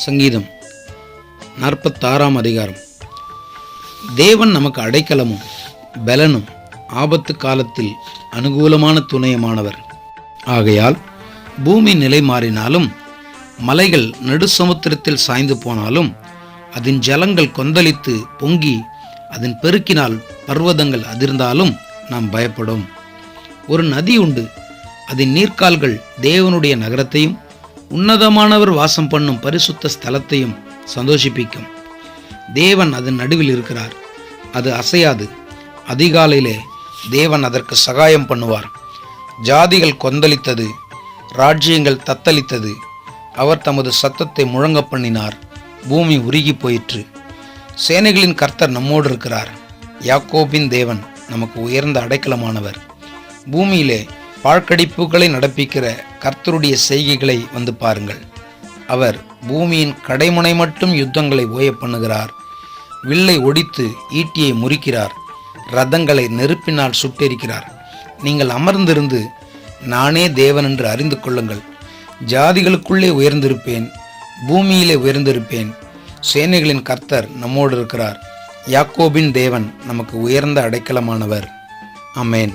சங்கீதம் 46 அதிகாரம். தேவன் நமக்கு அடைக்கலமும் பலனும் ஆபத்து காலத்தில் அனுகூலமான துணையுமானவர். ஆகையால் பூமி நிலை மாறினாலும் மலைகள் நடுசமுத்திரத்தில் சாய்ந்து போனாலும் அதன் ஜலங்கள் கொந்தளித்து பொங்கி அதன் பெருக்கினால் பர்வதங்கள் அதிர்ந்தாலும் நாம் பயப்படும். ஒரு நதி உண்டு, அதன் நீர்க்கால்கள் தேவனுடைய நகரத்தையும் உன்னதமானவர் வாசம் பண்ணும் பரிசுத்த ஸ்தலத்தையும் சந்தோஷிப்பிக்கும். தேவன் அதன் நடுவில் இருக்கிறார், அது அசையாது. அதிகாலையிலே தேவன் அதற்கு சகாயம் பண்ணுவார். ஜாதிகள் கொந்தளித்தது, ராஜ்யங்கள் தத்தளித்தது. அவர் தமது சத்தத்தை முழங்க பண்ணினார், பூமி உருகி போயிற்று. சேனைகளின் கர்த்தர் நம்மோடு இருக்கிறார். யாக்கோபின் தேவன் நமக்கு உயர்ந்த அடைக்கலமானவர். பூமியிலே பாழ்கடிப்புகளை நடப்பிக்கிற கர்த்தருடைய செய்கைகளை வந்து பாருங்கள். அவர் பூமியின் கடைமுனை மட்டும் யுத்தங்களை ஓய பண்ணுகிறார். வில்லை ஒடித்து ஈட்டியை முறிக்கிறார். ரதங்களை நெருப்பினால் சுட்டெரிக்கிறார். நீங்கள் அமர்ந்திருந்து நானே தேவன் என்று அறிந்து கொள்ளுங்கள். ஜாதிகளுக்குள்ளே உயர்ந்திருப்பேன், பூமியிலே உயர்ந்திருப்பேன். சேனைகளின் கர்த்தர் நம்மோடு இருக்கிறார். யாக்கோபின் தேவன் நமக்கு உயர்ந்த அடைக்கலமானவர். ஆமென்.